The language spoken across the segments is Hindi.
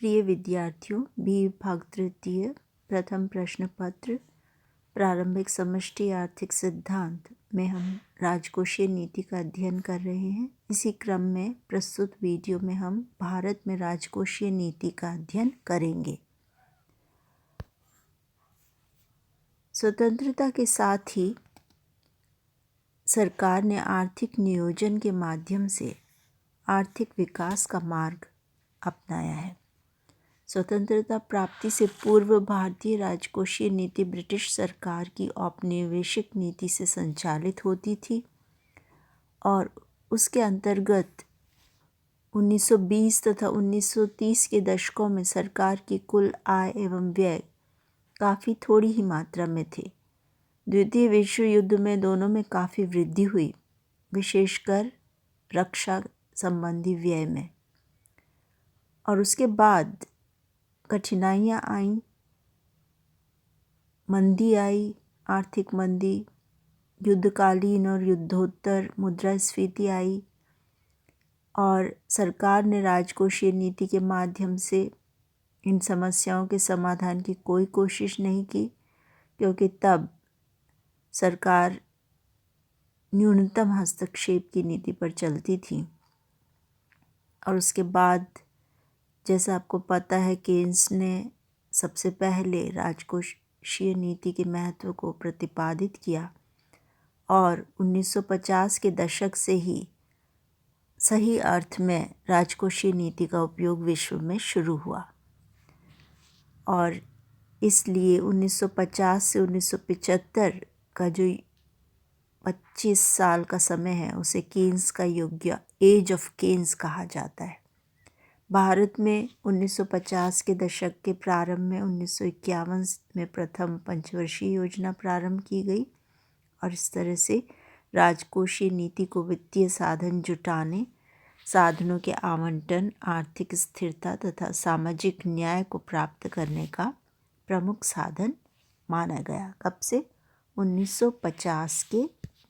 प्रिय विद्यार्थियों, बी विभाग तृतीय प्रथम प्रश्न पत्र प्रारंभिक समष्टि आर्थिक सिद्धांत में हम राजकोषीय नीति का अध्ययन कर रहे हैं। इसी क्रम में प्रस्तुत वीडियो में हम भारत में राजकोषीय नीति का अध्ययन करेंगे। स्वतंत्रता के साथ ही सरकार ने आर्थिक नियोजन के माध्यम से आर्थिक विकास का मार्ग अपनाया है। स्वतंत्रता प्राप्ति से पूर्व भारतीय राजकोषीय नीति ब्रिटिश सरकार की औपनिवेशिक नीति से संचालित होती थी और उसके अंतर्गत 1920 तथा 1930 के दशकों में सरकार की कुल आय एवं व्यय काफ़ी थोड़ी ही मात्रा में थे। द्वितीय विश्व युद्ध में दोनों में काफ़ी वृद्धि हुई, विशेषकर रक्षा संबंधी व्यय में, और उसके बाद कठिनाइयाँ आईं, मंदी आई, आर्थिक मंदी, युद्धकालीन और युद्धोत्तर मुद्रास्फीति आई और सरकार ने राजकोषीय नीति के माध्यम से इन समस्याओं के समाधान की कोई कोशिश नहीं की, क्योंकि तब सरकार न्यूनतम हस्तक्षेप की नीति पर चलती थी। और उसके बाद जैसा आपको पता है, केन्स ने सबसे पहले राजकोषीय नीति के महत्व को प्रतिपादित किया और 1950 के दशक से ही सही अर्थ में राजकोषीय नीति का उपयोग विश्व में शुरू हुआ और इसलिए 1950 से 1975 का जो 25 साल का समय है उसे केन्स का युग या एज ऑफ केन्स कहा जाता है। भारत में 1950 के दशक के प्रारंभ में 1951 में प्रथम पंचवर्षीय योजना प्रारंभ की गई और इस तरह से राजकोषीय नीति को वित्तीय साधन जुटाने, साधनों के आवंटन, आर्थिक स्थिरता तथा सामाजिक न्याय को प्राप्त करने का प्रमुख साधन माना गया। कब से? 1950 के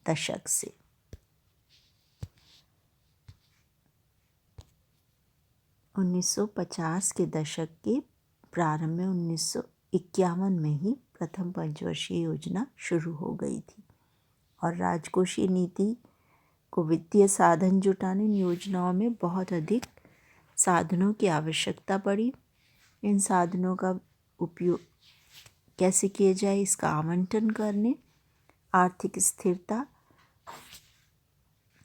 दशक से। उन्नीस के दशक के प्रारंभ में 1951 में ही प्रथम पंचवर्षीय योजना शुरू हो गई थी और राजकोषीय नीति को वित्तीय साधन जुटाने इन योजनाओं में बहुत अधिक साधनों की आवश्यकता पड़ी। इन साधनों का उपयोग कैसे किया जाए, इसका आवंटन करने, आर्थिक स्थिरता,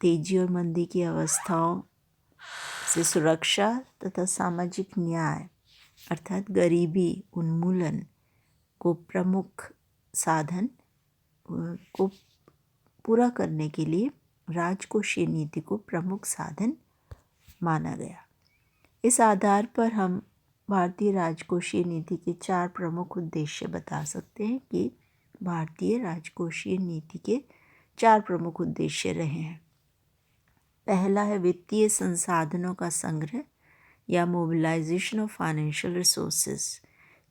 तेजी और मंदी की अवस्थाओं से सुरक्षा तथा सामाजिक न्याय अर्थात गरीबी उन्मूलन को प्रमुख साधन को पूरा करने के लिए राजकोषीय नीति को प्रमुख साधन माना गया। इस आधार पर हम भारतीय राजकोषीय नीति के 4 प्रमुख उद्देश्य बता सकते हैं कि भारतीय राजकोषीय नीति के 4 प्रमुख उद्देश्य रहे हैं। पहला है वित्तीय संसाधनों का संग्रह या मोबिलाइजेशन ऑफ फाइनेंशियल रिसोर्सेज।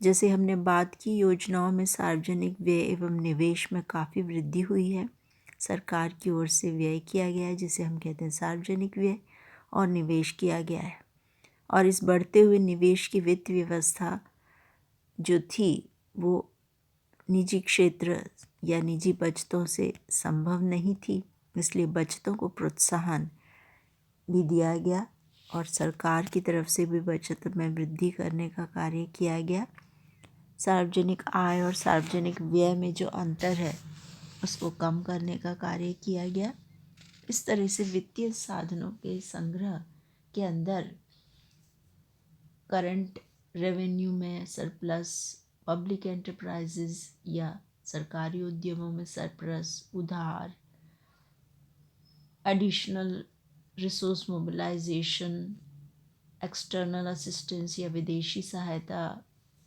जैसे हमने बात की, योजनाओं में सार्वजनिक व्यय एवं निवेश में काफ़ी वृद्धि हुई है। सरकार की ओर से व्यय किया गया है जिसे हम कहते हैं सार्वजनिक व्यय, और निवेश किया गया है। और इस बढ़ते हुए निवेश की वित्त व्यवस्था जो थी वो निजी क्षेत्र या निजी बचतों से संभव नहीं थी, इसलिए बचतों को प्रोत्साहन भी दिया गया और सरकार की तरफ से भी बचत में वृद्धि करने का कार्य किया गया। सार्वजनिक आय और सार्वजनिक व्यय में जो अंतर है उसको कम करने का कार्य किया गया। इस तरह से वित्तीय साधनों के संग्रह के अंदर करंट रेवेन्यू में सरप्लस, पब्लिक एंटरप्राइजेज या सरकारी उद्यमों में सरप्लस, उधार, additional resource mobilisation, external assistance या विदेशी सहायता,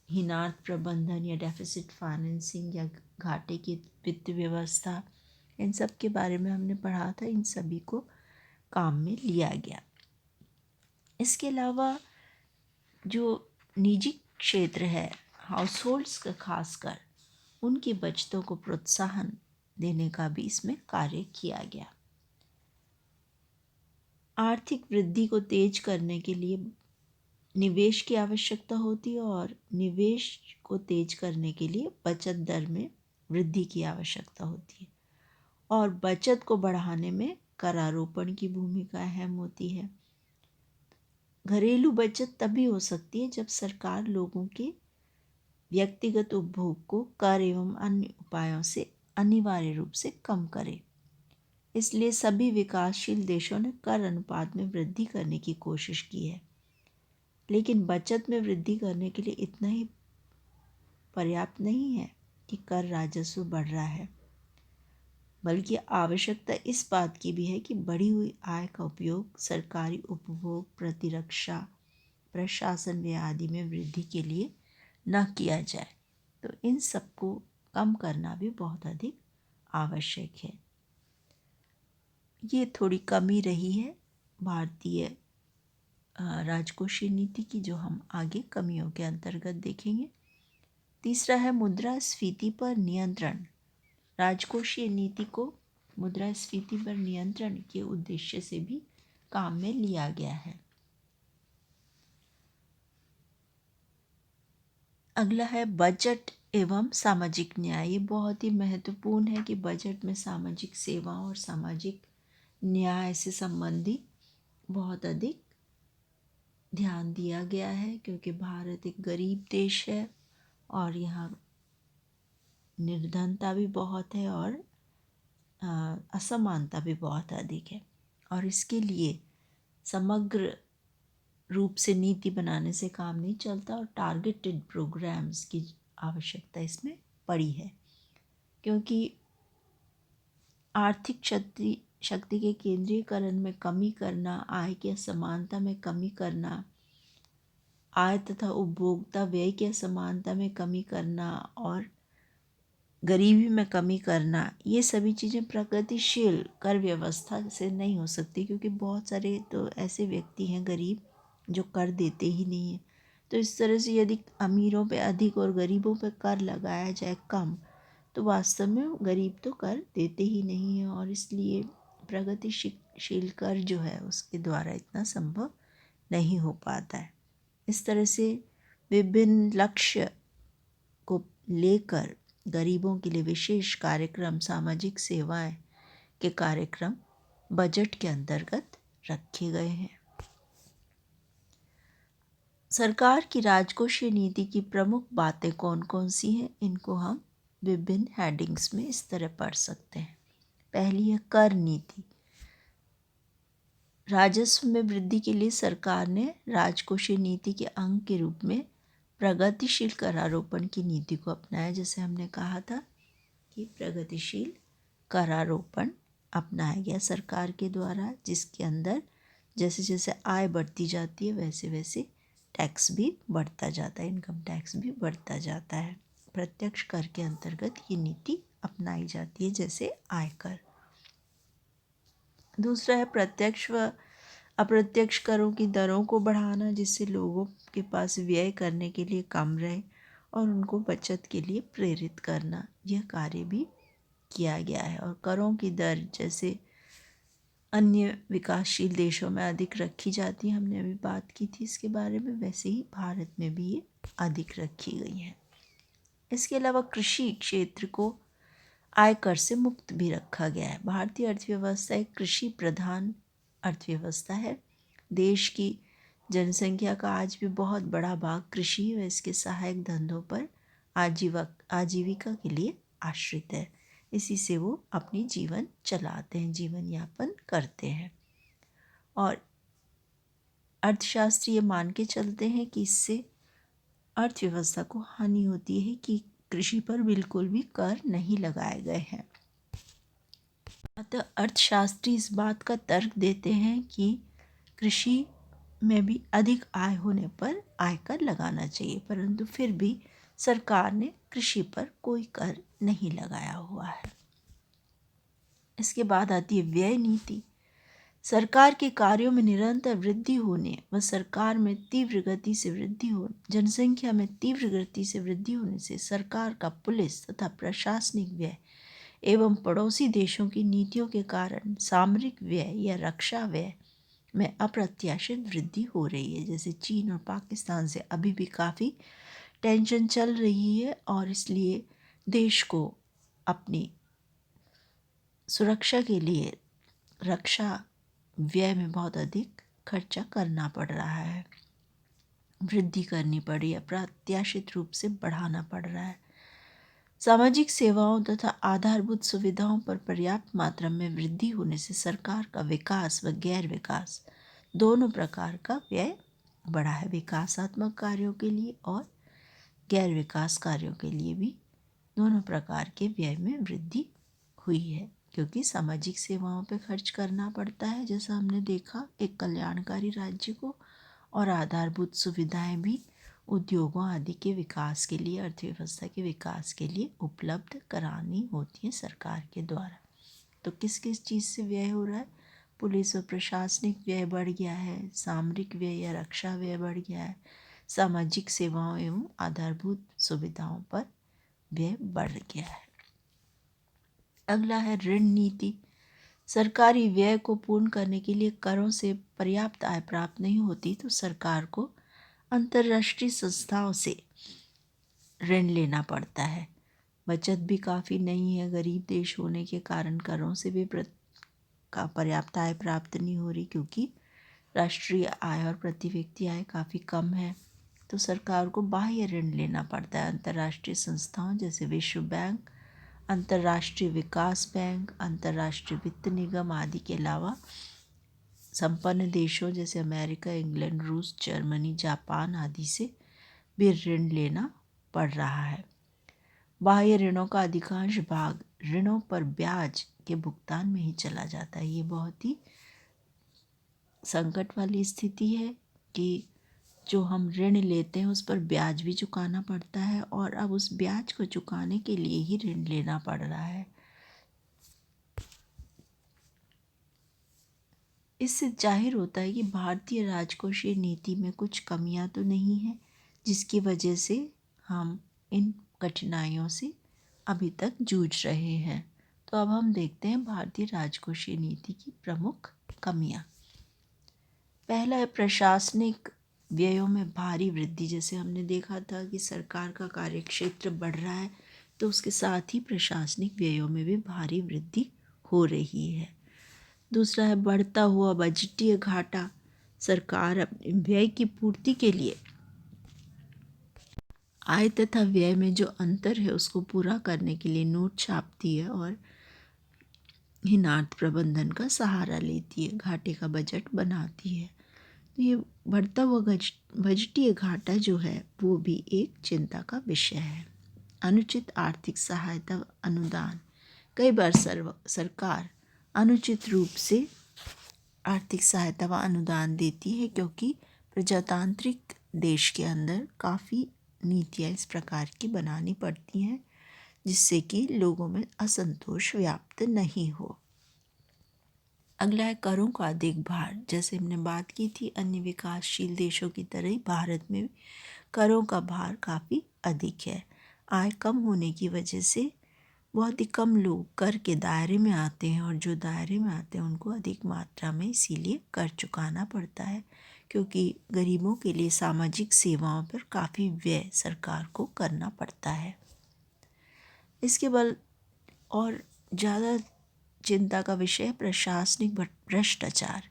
हीनार्थ प्रबंधन या डेफिसिट फाइनेंसिंग या घाटे की वित्त व्यवस्था, इन सब के बारे में हमने पढ़ा था। इन सभी को काम में लिया गया। इसके अलावा जो निजी क्षेत्र है, हाउस होल्ड्स का खासकर, उनकी बचतों को प्रोत्साहन देने का भी इसमें कार्य किया गया। आर्थिक वृद्धि को तेज करने के लिए निवेश की आवश्यकता होती है और निवेश को तेज करने के लिए बचत दर में वृद्धि की आवश्यकता होती है और बचत को बढ़ाने में करारोपण की भूमिका अहम होती है। घरेलू बचत तभी हो सकती है जब सरकार लोगों के व्यक्तिगत उपभोग को कर एवं अन्य उपायों से अनिवार्य रूप से कम करे। इसलिए सभी विकासशील देशों ने कर अनुपात में वृद्धि करने की कोशिश की है, लेकिन बचत में वृद्धि करने के लिए इतना ही पर्याप्त नहीं है कि कर राजस्व बढ़ रहा है, बल्कि आवश्यकता इस बात की भी है कि बढ़ी हुई आय का उपयोग सरकारी उपभोग, प्रतिरक्षा, प्रशासन व्यय आदि में वृद्धि के लिए न किया जाए। तो इन सबको कम करना भी बहुत अधिक आवश्यक है। ये थोड़ी कमी रही है भारतीय राजकोषीय नीति की, जो हम आगे कमियों के अंतर्गत देखेंगे। तीसरा है मुद्रास्फीति पर नियंत्रण। राजकोषीय नीति को मुद्रास्फीति पर नियंत्रण के उद्देश्य से भी काम में लिया गया है। अगला है बजट एवं सामाजिक न्याय। ये बहुत ही महत्वपूर्ण है कि बजट में सामाजिक सेवाओं और सामाजिक न्याय से संबंधित बहुत अधिक ध्यान दिया गया है, क्योंकि भारत एक गरीब देश है और यहाँ निर्धनता भी बहुत है और असमानता भी बहुत अधिक है, और इसके लिए समग्र रूप से नीति बनाने से काम नहीं चलता और टारगेटेड प्रोग्राम्स की आवश्यकता इसमें पड़ी है, क्योंकि आर्थिक शक्ति के केंद्रीयकरण में कमी करना, आय की असमानता में कमी करना, आय तथा उपभोक्ता व्यय की असमानता में कमी करना और गरीबी में कमी करना, ये सभी चीज़ें प्रगतिशील कर व्यवस्था से नहीं हो सकती, क्योंकि बहुत सारे तो ऐसे व्यक्ति हैं गरीब जो कर देते ही नहीं हैं। तो इस तरह से यदि अमीरों पे अधिक और गरीबों पे कर लगाया जाए कम, तो वास्तव में गरीब तो कर देते ही नहीं हैं, और इसलिए प्रगतिशील कर जो है उसके द्वारा इतना संभव नहीं हो पाता है। इस तरह से विभिन्न लक्ष्य को लेकर गरीबों के लिए विशेष कार्यक्रम, सामाजिक सेवाएं के कार्यक्रम बजट के अंतर्गत रखे गए हैं। सरकार की राजकोषीय नीति की प्रमुख बातें कौन कौन सी हैं, इनको हम विभिन्न हेडिंग्स में इस तरह पढ़ सकते हैं। पहली है कर नीति। राजस्व में वृद्धि के लिए सरकार ने राजकोषीय नीति के अंग के रूप में प्रगतिशील करारोपण की नीति को अपनाया। जैसे हमने कहा था कि प्रगतिशील करारोपण अपनाया गया सरकार के द्वारा, जिसके अंदर जैसे जैसे आय बढ़ती जाती है वैसे वैसे टैक्स भी बढ़ता जाता है, इनकम टैक्स भी बढ़ता जाता है। प्रत्यक्ष कर के अंतर्गत ये नीति अपनाई जाती है, जैसे आयकर। दूसरा है प्रत्यक्ष व अप्रत्यक्ष करों की दरों को बढ़ाना, जिससे लोगों के पास व्यय करने के लिए कम रहे और उनको बचत के लिए प्रेरित करना। यह कार्य भी किया गया है। और करों की दर जैसे अन्य विकासशील देशों में अधिक रखी जाती है, हमने अभी बात की थी इसके बारे में, वैसे ही भारत में भी ये अधिक रखी गई हैं। इसके अलावा कृषि क्षेत्र को आयकर से मुक्त भी रखा गया है। भारतीय अर्थव्यवस्था एक कृषि प्रधान अर्थव्यवस्था है। देश की जनसंख्या का आज भी बहुत बड़ा भाग कृषि व इसके सहायक धंधों पर आजीविका के लिए आश्रित है। इसी से वो अपनी जीवन चलाते हैं, जीवन यापन करते हैं। और अर्थशास्त्री ये मान के चलते हैं कि इससे अर्थव्यवस्था को हानि होती है कि कृषि पर बिल्कुल भी कर नहीं लगाए गए हैं। अतः अर्थशास्त्री इस बात का तर्क देते हैं कि कृषि में भी अधिक आय होने पर आयकर लगाना चाहिए, परंतु फिर भी सरकार ने कृषि पर कोई कर नहीं लगाया हुआ है। इसके बाद आती है व्यय नीति। सरकार के कार्यों में निरंतर वृद्धि होने व सरकार में तीव्र गति से वृद्धि हो जनसंख्या में तीव्र गति से वृद्धि होने से सरकार का पुलिस तथा प्रशासनिक व्यय एवं पड़ोसी देशों की नीतियों के कारण सामरिक व्यय या रक्षा व्यय में अप्रत्याशित वृद्धि हो रही है। जैसे चीन और पाकिस्तान से अभी भी काफ़ी टेंशन चल रही है और इसलिए देश को अपनी सुरक्षा के लिए रक्षा व्यय में बहुत अधिक खर्चा करना पड़ रहा है, वृद्धि करनी पड़ी, अप्रत्याशित रूप से बढ़ाना पड़ रहा है। सामाजिक सेवाओं तथा आधारभूत सुविधाओं पर पर्याप्त मात्रा में वृद्धि होने से सरकार का विकास व गैर विकास दोनों प्रकार का व्यय बढ़ा है। विकासात्मक कार्यों के लिए और गैर विकास कार्यों के लिए भी दोनों प्रकार के व्यय में वृद्धि हुई है, क्योंकि सामाजिक सेवाओं पर खर्च करना पड़ता है, जैसा हमने देखा एक कल्याणकारी राज्य को, और आधारभूत सुविधाएं भी उद्योगों आदि के विकास के लिए, अर्थव्यवस्था के विकास के लिए उपलब्ध करानी होती है सरकार के द्वारा। तो किस किस चीज़ से व्यय हो रहा है? पुलिस और प्रशासनिक व्यय बढ़ गया है, सामरिक व्यय या रक्षा व्यय बढ़ गया है, सामाजिक सेवाओं एवं आधारभूत सुविधाओं पर व्यय बढ़ गया है। अगला है ऋण नीति। सरकारी व्यय को पूर्ण करने के लिए करों से पर्याप्त आय प्राप्त नहीं होती तो सरकार को अंतर्राष्ट्रीय संस्थाओं से ऋण लेना पड़ता है। बचत भी काफ़ी नहीं है, गरीब देश होने के कारण करों से भी पर्याप्त आय प्राप्त नहीं हो रही, क्योंकि राष्ट्रीय आय और प्रति व्यक्ति आय काफ़ी कम है। तो सरकार को बाह्य ऋण लेना पड़ता है अंतर्राष्ट्रीय संस्थाओं जैसे विश्व बैंक, अंतर्राष्ट्रीय विकास बैंक, अंतर्राष्ट्रीय वित्त निगम आदि के अलावा संपन्न देशों जैसे अमेरिका, इंग्लैंड, रूस, जर्मनी, जापान आदि से भी ऋण लेना पड़ रहा है। बाह्य ऋणों का अधिकांश भाग ऋणों पर ब्याज के भुगतान में ही चला जाता है। ये बहुत ही संकट वाली स्थिति है कि जो हम ऋण लेते हैं उस पर ब्याज भी चुकाना पड़ता है, और अब उस ब्याज को चुकाने के लिए ही ऋण लेना पड़ रहा है। इससे जाहिर होता है कि भारतीय राजकोषीय नीति में कुछ कमियां तो नहीं हैं, जिसकी वजह से हम इन कठिनाइयों से अभी तक जूझ रहे हैं। तो अब हम देखते हैं भारतीय राजकोषीय नीति की प्रमुख कमियां। पहला है प्रशासनिक व्ययों में भारी वृद्धि। जैसे हमने देखा था कि सरकार का कार्यक्षेत्र बढ़ रहा है तो उसके साथ ही प्रशासनिक व्ययों में भी भारी वृद्धि हो रही है। दूसरा है बढ़ता हुआ बजटीय घाटा। सरकार अपने व्यय की पूर्ति के लिए आय तथा व्यय में जो अंतर है उसको पूरा करने के लिए नोट छापती है और हिनार्थ प्रबंधन का सहारा लेती है, घाटे का बजट बनाती है। तो ये बढ़ता हुआ बजटीय घाटा जो है वो भी एक चिंता का विषय है। अनुचित आर्थिक सहायता अनुदान। कई बार सरकार अनुचित रूप से आर्थिक सहायता व अनुदान देती है, क्योंकि प्रजातांत्रिक देश के अंदर काफ़ी नीतियाँ इस प्रकार की बनानी पड़ती हैं जिससे कि लोगों में असंतोष व्याप्त नहीं हो। अगला है करों का अधिक भार। जैसे हमने बात की थी अन्य विकासशील देशों की तरह ही भारत में भी करों का भार काफ़ी अधिक है। आय कम होने की वजह से बहुत ही कम लोग कर के दायरे में आते हैं, और जो दायरे में आते हैं उनको अधिक मात्रा में इसीलिए कर चुकाना पड़ता है, क्योंकि गरीबों के लिए सामाजिक सेवाओं पर काफ़ी व्यय सरकार को करना पड़ता है। इसके बाद और ज़्यादा चिंता का विषय प्रशासनिक भ्रष्टाचार।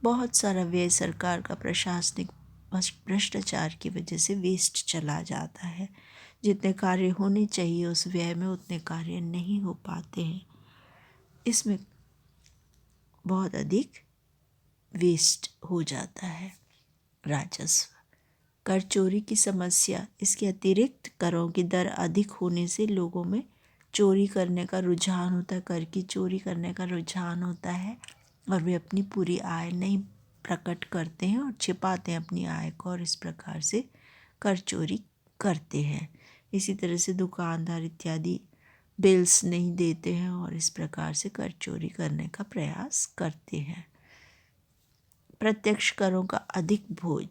बहुत सारा व्यय सरकार का प्रशासनिक भ्रष्टाचार की वजह से वेस्ट चला जाता है। जितने कार्य होने चाहिए उस व्यय में उतने कार्य नहीं हो पाते हैं। इसमें बहुत अधिक वेस्ट हो जाता है राजस्व। कर चोरी की समस्या। इसके अतिरिक्त करों की दर अधिक होने से लोगों में चोरी करने का रुझान होता है, कर की चोरी करने का रुझान होता है, और वे अपनी पूरी आय नहीं प्रकट करते हैं और छिपाते हैं अपनी आय को, और इस प्रकार से कर चोरी करते हैं। इसी तरह से दुकानदार इत्यादि बिल्स नहीं देते हैं और इस प्रकार से कर चोरी करने का प्रयास करते हैं। प्रत्यक्ष करों का अधिक बोझ।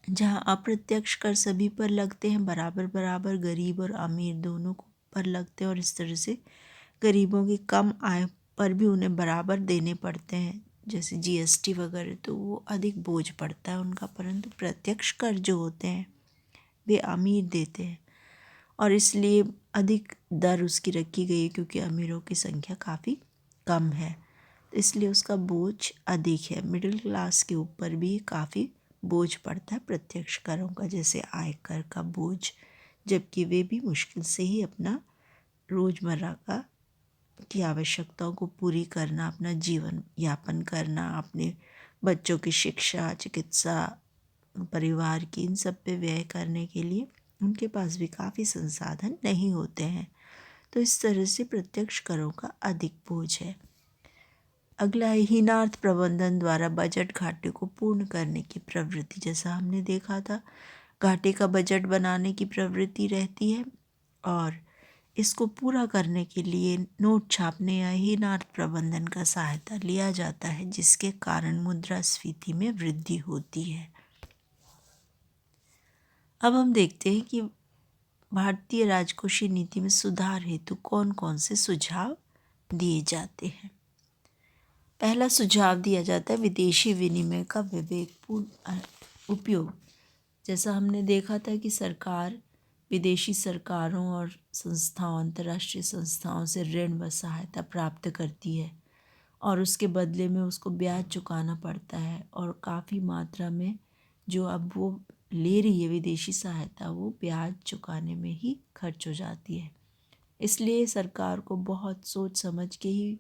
जहां अप्रत्यक्ष कर सभी पर लगते हैं, बराबर बराबर गरीब और अमीर दोनों पर लगते हैं, और इस तरह से गरीबों की कम आय पर भी उन्हें बराबर देने पड़ते हैं, जैसे जीएसटी वगैरह, तो वो अधिक बोझ पड़ता है उनका, परंतु प्रत्यक्ष कर जो होते हैं वे अमीर देते हैं और इसलिए अधिक दर उसकी रखी गई है, क्योंकि अमीरों की संख्या काफ़ी कम है, तो इसलिए उसका बोझ अधिक है। मिडिल क्लास के ऊपर भी काफ़ी बोझ पड़ता है प्रत्यक्ष करों का, जैसे आयकर का बोझ, जबकि वे भी मुश्किल से ही अपना रोज़मर्रा की आवश्यकताओं को पूरी करना, अपना जीवन यापन करना, अपने बच्चों की शिक्षा, चिकित्सा, परिवार की, इन सब पे व्यय करने के लिए उनके पास भी काफ़ी संसाधन नहीं होते हैं। तो इस तरह से प्रत्यक्ष करों का अधिक बोझ है। अगला है हीनार्थ प्रबंधन द्वारा बजट घाटे को पूर्ण करने की प्रवृत्ति। जैसा हमने देखा था, घाटे का बजट बनाने की प्रवृत्ति रहती है और इसको पूरा करने के लिए नोट छापने या हीनार्थ प्रबंधन का सहायता लिया जाता है, जिसके कारण मुद्रास्फीति में वृद्धि होती है। अब हम देखते हैं कि भारतीय राजकोषीय नीति में सुधार हेतु कौन कौन से सुझाव दिए जाते हैं। पहला सुझाव दिया जाता है विदेशी विनिमय का विवेकपूर्ण उपयोग। जैसा हमने देखा था कि सरकार विदेशी सरकारों और संस्थाओं, अंतर्राष्ट्रीय संस्थाओं से ऋण व सहायता प्राप्त करती है और उसके बदले में उसको ब्याज चुकाना पड़ता है, और काफ़ी मात्रा में जो अब वो ले रही है विदेशी सहायता, वो ब्याज चुकाने में ही खर्च हो जाती है। इसलिए सरकार को बहुत सोच समझ के ही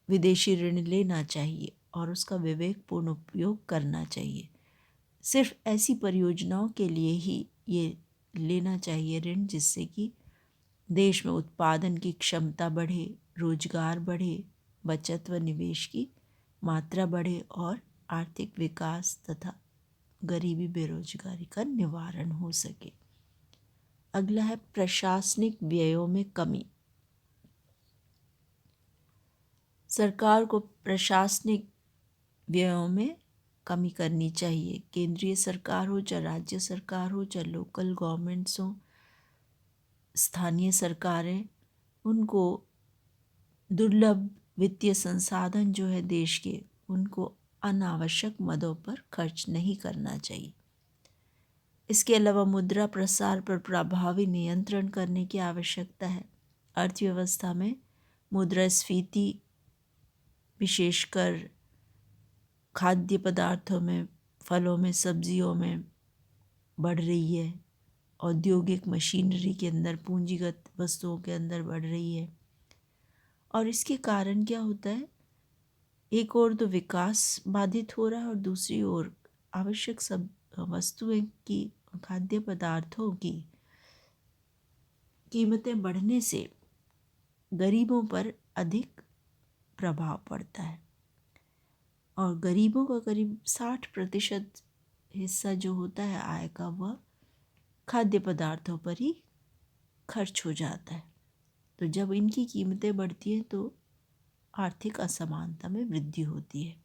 विदेशी ऋण लेना चाहिए और उसका विवेकपूर्ण उपयोग करना चाहिए। सिर्फ ऐसी परियोजनाओं के लिए ही ये लेना चाहिए ऋण, जिससे कि देश में उत्पादन की क्षमता बढ़े, रोजगार बढ़े, बचत व निवेश की मात्रा बढ़े और आर्थिक विकास तथा गरीबी बेरोजगारी का निवारण हो सके। अगला है प्रशासनिक व्ययों में कमी। सरकार को प्रशासनिक व्ययों में कमी करनी चाहिए। केंद्रीय सरकार हो, चाहे राज्य सरकार हो, चाहे लोकल गवर्नमेंट्स हो, स्थानीय सरकारें, उनको दुर्लभ वित्तीय संसाधन जो है देश के, उनको अनावश्यक मदों पर खर्च नहीं करना चाहिए। इसके अलावा मुद्रा प्रसार पर प्रभावी नियंत्रण करने की आवश्यकता है। अर्थव्यवस्था में मुद्रास्फीति विशेषकर खाद्य पदार्थों में, फलों में, सब्जियों में बढ़ रही है, औद्योगिक मशीनरी के अंदर, पूंजीगत वस्तुओं के अंदर बढ़ रही है, और इसके कारण क्या होता है, एक ओर तो विकास बाधित हो रहा है और दूसरी ओर आवश्यक सब वस्तुएं की, खाद्य पदार्थों की कीमतें बढ़ने से गरीबों पर अधिक प्रभाव पड़ता है, और गरीबों का करीब 60% हिस्सा जो होता है आय का, वह खाद्य पदार्थों पर ही खर्च हो जाता है। तो जब इनकी कीमतें बढ़ती हैं तो आर्थिक असमानता में वृद्धि होती है,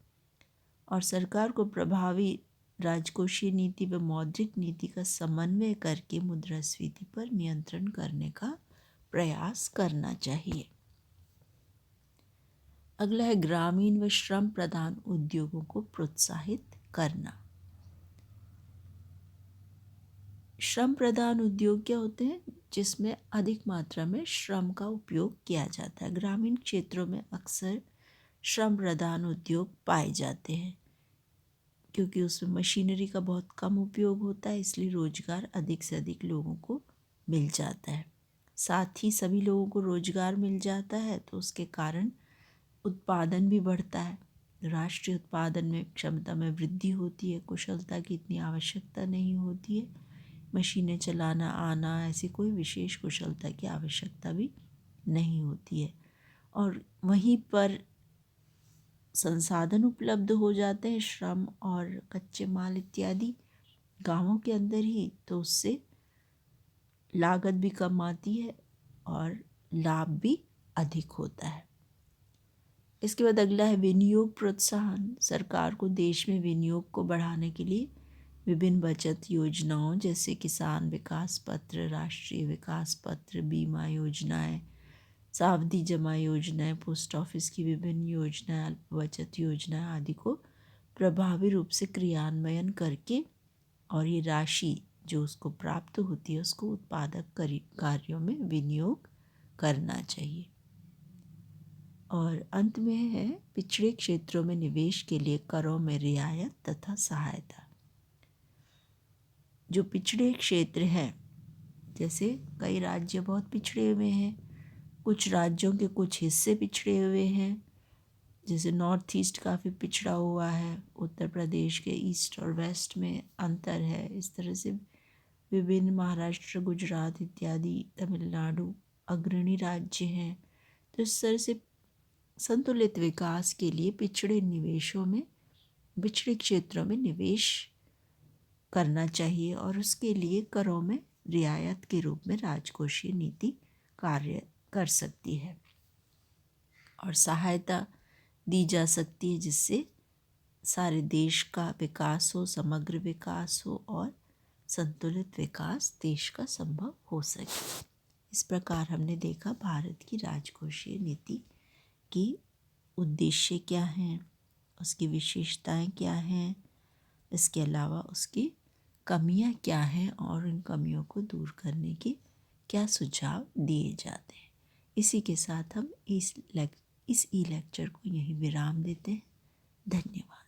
और सरकार को प्रभावी राजकोषीय नीति व मौद्रिक नीति का समन्वय करके मुद्रास्फीति पर नियंत्रण करने का प्रयास करना चाहिए। अगला है ग्रामीण व श्रम प्रधान उद्योगों को प्रोत्साहित करना। श्रम प्रधान उद्योग क्या होते हैं, जिसमें अधिक मात्रा में श्रम का उपयोग किया जाता है। ग्रामीण क्षेत्रों में अक्सर श्रम प्रधान उद्योग पाए जाते हैं, क्योंकि उसमें मशीनरी का बहुत कम उपयोग होता है, इसलिए रोजगार अधिक से अधिक लोगों को मिल जाता है। साथ ही सभी लोगों को रोजगार मिल जाता है तो उसके कारण उत्पादन भी बढ़ता है, राष्ट्रीय उत्पादन में क्षमता में वृद्धि होती है, कुशलता की इतनी आवश्यकता नहीं होती है, मशीनें चलाना आना ऐसी कोई विशेष कुशलता की आवश्यकता भी नहीं होती है, और वहीं पर संसाधन उपलब्ध हो जाते हैं, श्रम और कच्चे माल इत्यादि गांवों के अंदर ही, तो उससे लागत भी कम आती है और लाभ भी अधिक होता है। इसके बाद अगला है विनियोग प्रोत्साहन। सरकार को देश में विनियोग को बढ़ाने के लिए विभिन्न बचत योजनाओं जैसे किसान विकास पत्र, राष्ट्रीय विकास पत्र, बीमा योजनाएं, सावधि जमा योजनाएं, पोस्ट ऑफिस की विभिन्न योजनाएं, अल्प बचत योजनाएं आदि को प्रभावी रूप से क्रियान्वयन करके और ये राशि जो उसको प्राप्त होती है उसको उत्पादक कार्यों में विनियोग करना चाहिए। और अंत में है पिछड़े क्षेत्रों में निवेश के लिए करों में रियायत तथा सहायता। जो पिछड़े क्षेत्र हैं, जैसे कई राज्य बहुत पिछड़े हुए हैं, कुछ राज्यों के कुछ हिस्से पिछड़े हुए हैं, जैसे नॉर्थ ईस्ट काफ़ी पिछड़ा हुआ है, उत्तर प्रदेश के ईस्ट और वेस्ट में अंतर है। इस तरह से विभिन्न महाराष्ट्र, गुजरात इत्यादि, तमिलनाडु अग्रणी राज्य हैं। तो इस तरह से संतुलित विकास के लिए पिछड़े क्षेत्रों में निवेश करना चाहिए और उसके लिए करों में रियायत के रूप में राजकोषीय नीति कार्य कर सकती है और सहायता दी जा सकती है, जिससे सारे देश का विकास हो, समग्र विकास हो और संतुलित विकास देश का संभव हो सके। इस प्रकार हमने देखा भारत की राजकोषीय नीति की उद्देश्य क्या हैं, उसकी विशेषताएं क्या हैं, इसके अलावा उसकी कमियां क्या हैं और इन कमियों को दूर करने के क्या सुझाव दिए जाते हैं। इसी के साथ हम इस ई लेक्चर को यहीं विराम देते हैं। धन्यवाद।